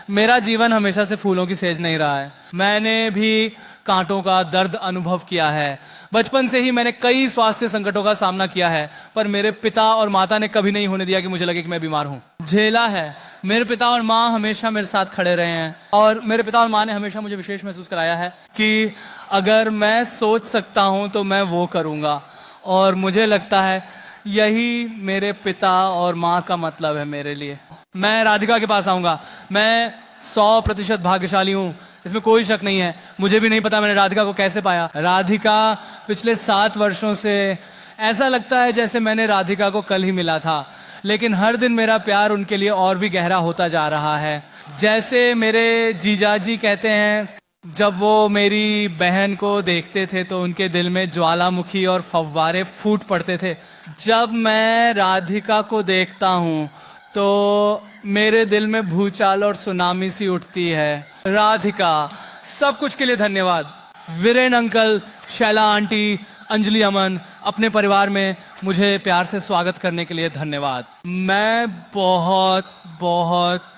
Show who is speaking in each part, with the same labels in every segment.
Speaker 1: मेरा जीवन हमेशा से फूलों की सेज नहीं रहा है। मैंने भी कांटों का दर्द अनुभव किया है। बचपन से ही मैंने कई स्वास्थ्य संकटों का सामना किया है, पर मेरे पिता और माता ने कभी नहीं होने दिया कि मुझे लगे कि मैं बीमार हूं। झेला है। मेरे पिता और माँ हमेशा मेरे साथ खड़े रहे हैं, और मेरे पिता और माँ ने हमेशा मुझे विशेष महसूस कराया है कि अगर मैं सोच सकता हूं तो मैं वो करूंगा। और मुझे लगता है यही मेरे पिता और माँ का मतलब है मेरे लिए। मैं राधिका के पास आऊंगा। मैं 100% भाग्यशाली हूं, इसमें कोई शक नहीं है। मुझे भी नहीं पता मैंने राधिका को कैसे पाया। राधिका पिछले 7 वर्षों से ऐसा लगता है जैसे मैंने राधिका को कल ही मिला था, लेकिन हर दिन मेरा प्यार उनके लिए और भी गहरा होता जा रहा है। जैसे मेरे जीजाजी कहते हैं, जब वो मेरी बहन को देखते थे तो उनके दिल में ज्वालामुखी और फव्वारे फूट पड़ते थे। जब मैं राधिका को देखता हूँ तो मेरे दिल में भूचाल और सुनामी सी उठती है। राधिका, सब कुछ के लिए धन्यवाद। वीरेन अंकल, शैला आंटी, अंजलि अमन, अपने परिवार में मुझे प्यार से स्वागत करने के लिए धन्यवाद। मैं बहुत बहुत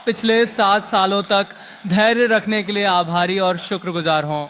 Speaker 1: पिछले 7 सालों तक धैर्य रखने के लिए आभारी और शुक्रगुजार हूँ।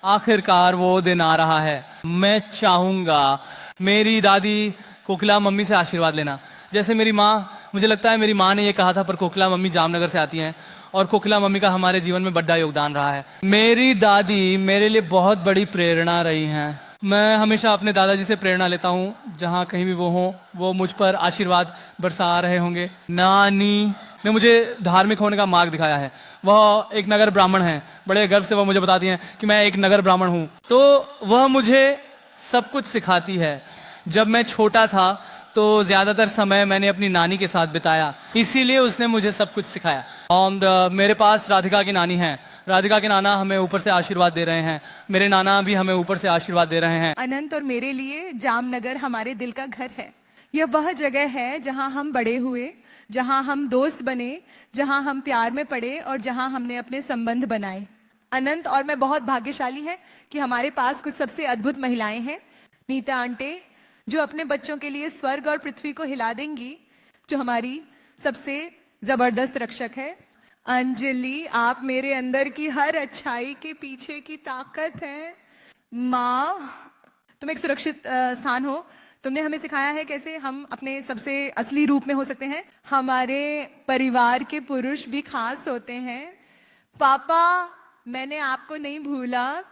Speaker 1: आखिरकार वो दिन आ रहा है। मैं चाहूंगा मेरी दादी कोकिला मम्मी से आशीर्वाद लेना। जैसे मेरी माँ, मुझे लगता है मेरी माँ ने ये कहा था, पर कोकिला मम्मी जामनगर से आती हैं और कोकिला मम्मी का हमारे जीवन में बड़ा योगदान रहा है। मेरी दादी मेरे लिए बहुत बड़ी प्रेरणा रही हैं। मैं हमेशा अपने दादाजी से प्रेरणा लेता हूँ। जहाँ कहीं भी वो हों, वो मुझ पर आशीर्वाद बरसा रहे होंगे। नानी ने मुझे धार्मिक होने का मार्ग दिखाया है। वह एक नगर ब्राह्मण है। बड़े गर्व से वह मुझे बताती हैं कि मैं एक नगर ब्राह्मण हूँ। तो वह मुझे सब कुछ सिखाती है। जब मैं छोटा था तो ज्यादातर समय मैंने अपनी नानी के साथ बिताया, इसीलिए उसने मुझे सब कुछ सिखाया। और मेरे पास राधिका की नानी है। राधिका के नाना हमें ऊपर से आशीर्वाद दे रहे हैं। मेरे नाना भी हमें ऊपर से आशीर्वाद दे रहे हैं।
Speaker 2: अनंत और मेरे लिए जामनगर हमारे दिल का घर है। यह वह जगह है जहां हम बड़े हुए, जहां हम दोस्त बने, जहां हम प्यार में पड़े और जहां हमने अपने संबंध बनाए। अनंत और मैं बहुत भाग्यशाली हैं कि हमारे पास कुछ सबसे अद्भुत महिलाएं हैं। नीता आंटे, जो अपने बच्चों के लिए स्वर्ग और पृथ्वी को हिला देंगी, जो हमारी सबसे जबरदस्त रक्षक है। अंजलि, आप मेरे अंदर की हर अच्छाई के पीछे की ताकत है। माँ, तुम एक सुरक्षित स्थान हो। तुमने हमें सिखाया है कैसे हम अपने सबसे असली रूप में हो सकते हैं। हमारे परिवार के पुरुष भी खास होते हैं। पापा, मैंने आपको नहीं भूला।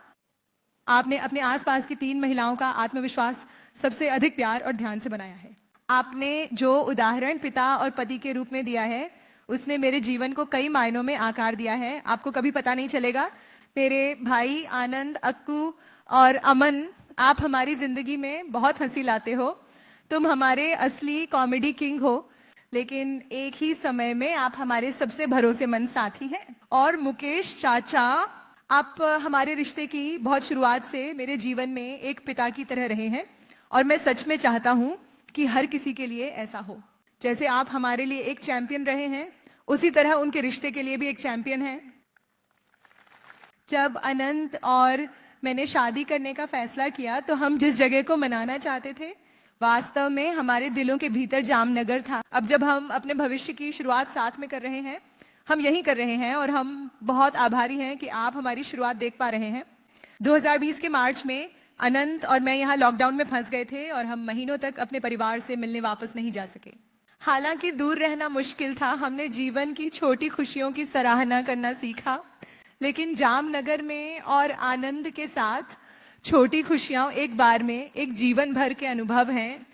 Speaker 2: आपने अपने आसपास की 3 महिलाओं का आत्मविश्वास सबसे अधिक प्यार और ध्यान से बनाया है। आपने जो उदाहरण पिता और पति के रूप में दिया है, उसने मेरे जीवन को कई मायनों में आकार दिया है। आपको कभी पता नहीं चलेगा। मेरे भाई आनंद, अक्कू और अमन, आप हमारी जिंदगी में बहुत हंसी लाते हो। तुम हमारे असली कॉमेडी किंग हो, लेकिन एक ही समय में आप हमारे सबसे भरोसेमंद साथी हैं। और मुकेश चाचा, आप हमारे रिश्ते की बहुत शुरुआत से मेरे जीवन में एक पिता की तरह रहे हैं, और मैं सच में चाहता हूं कि हर किसी के लिए ऐसा हो। जैसे आप हमारे लिए एक चैंपियन रहे हैं, उसी तरह उनके रिश्ते के लिए भी एक चैंपियन है। जब अनंत और मैंने शादी करने का फैसला किया तो हम जिस जगह को मनाना चाहते थे, वास्तव में हमारे दिलों के भीतर जामनगर था। अब जब हम अपने भविष्य की शुरुआत साथ में कर रहे हैं, हम यही कर रहे हैं, और हम बहुत आभारी हैं कि आप हमारी शुरुआत देख पा रहे हैं। 2020 के मार्च में अनंत और मैं यहाँ लॉकडाउन में फंस गए थे और हम महीनों तक अपने परिवार से मिलने वापस नहीं जा सके। हालांकि दूर रहना मुश्किल था, हमने जीवन की छोटी खुशियों की सराहना करना सीखा। लेकिन जामनगर में और आनंद के साथ छोटी खुशियां एक बार में एक जीवन भर के अनुभव हैं।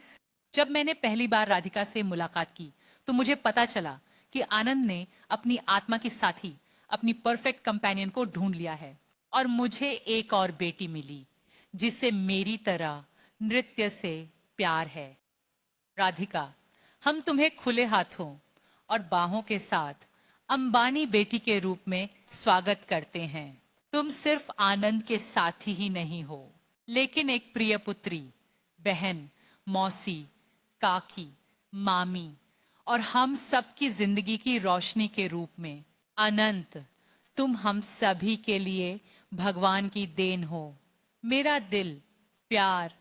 Speaker 3: जब मैंने पहली बार राधिका से मुलाकात की तो मुझे पता चला कि आनंद ने अपनी आत्मा की साथी, अपनी परफेक्ट कंपेनियन को ढूंढ लिया है। और मुझे एक और बेटी मिली जिससे मेरी तरह नृत्य से प्यार है। राधिका, हम तुम्हें खुले हाथों और बाहों के साथ अंबानी बेटी के रूप में स्वागत करते हैं। तुम सिर्फ आनंद के साथी ही नहीं हो, लेकिन एक प्रिय पुत्री, बहन, मौसी, काकी, मामी और हम सबकी जिंदगी की रोशनी के रूप में। अनंत, तुम हम सभी के लिए भगवान की देन हो। मेरा दिल प्यार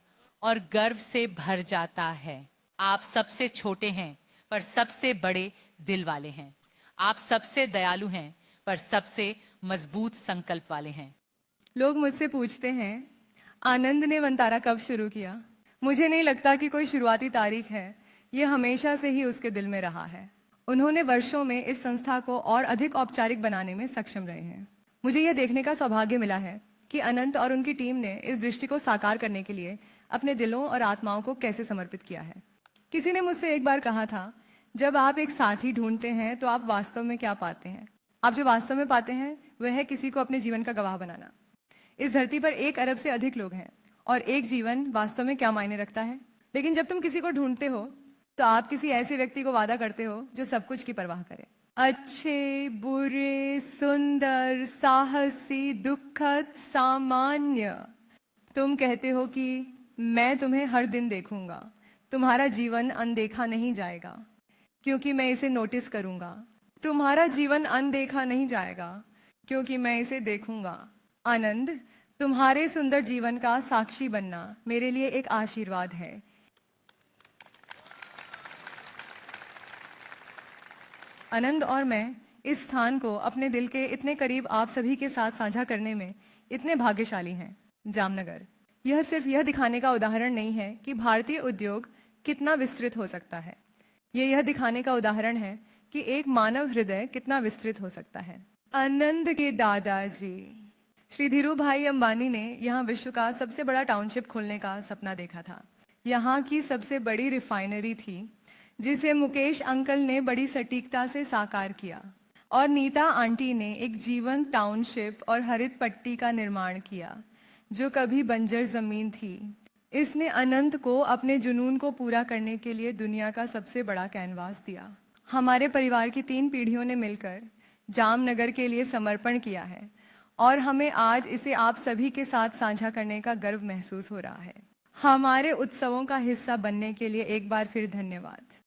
Speaker 3: और गर्व से भर जाता है। आप सबसे छोटे हैं पर सबसे बड़े दिल वाले हैं। आप सबसे दयालु हैं, पर सबसे मजबूत संकल्प वाले हैं।
Speaker 2: लोग मुझसे पूछते हैं आनंद ने वंतारा कब शुरू किया। मुझे नहीं लगता कि कोई शुरुआती तारीख है, ये हमेशा से ही उसके दिल में रहा है। उन्होंने वर्षों में इस संस्था को और अधिक औपचारिक बनाने में सक्षम रहे हैं। मुझे यह देखने का सौभाग्य मिला है कि अनंत और उनकी टीम ने इस दृष्टि को साकार करने के लिए अपने दिलों और आत्माओं को कैसे समर्पित किया है। किसी ने मुझसे एक बार कहा था, जब आप एक साथी ढूंढते हैं तो आप वास्तव में क्या पाते हैं? आप जो वास्तव में पाते हैं वह है किसी को अपने जीवन का गवाह बनाना। इस धरती पर 1 अरब से अधिक लोग हैं और एक जीवन वास्तव में क्या मायने रखता है। लेकिन जब तुम किसी को ढूंढते हो तो आप किसी ऐसे व्यक्ति को वादा करते हो जो सब कुछ की परवाह करे। अच्छे, बुरे, सुंदर, साहसी, दुखद, सामान्य। तुम कहते हो कि मैं तुम्हें हर दिन देखूंगा, तुम्हारा जीवन अनदेखा नहीं जाएगा क्योंकि मैं इसे नोटिस करूंगा। तुम्हारा जीवन अनदेखा नहीं जाएगा क्योंकि मैं इसे देखूंगा। आनंद, तुम्हारे सुंदर जीवन का साक्षी बनना मेरे लिए एक आशीर्वाद है। आनंद और मैं इस स्थान को अपने दिल के इतने करीब आप सभी के साथ साझा करने में इतने भाग्यशाली हैं। जामनगर यह सिर्फ यह दिखाने का उदाहरण नहीं है कि भारतीय उद्योग कितना विस्तृत हो सकता है, यह दिखाने का उदाहरण है कि एक मानव हृदय कितना विस्तृत हो सकता है। आनंद के दादाजी श्री धीरू भाई अंबानी ने यहाँ विश्व का सबसे बड़ा टाउनशिप खोलने का सपना देखा था। यहाँ की सबसे बड़ी रिफाइनरी थी जिसे मुकेश अंकल ने बड़ी सटीकता से साकार किया और नीता आंटी ने एक जीवंत टाउनशिप और हरित पट्टी का निर्माण किया जो कभी बंजर जमीन थी। इसने अनंत को अपने जुनून को पूरा करने के लिए दुनिया का सबसे बड़ा कैनवास दिया। हमारे परिवार की 3 पीढ़ियों ने मिलकर जामनगर के लिए समर्पण किया है और हमें आज इसे आप सभी के साथ साझा करने का गर्व महसूस हो रहा है। हमारे उत्सवों का हिस्सा बनने के लिए एक बार फिर धन्यवाद।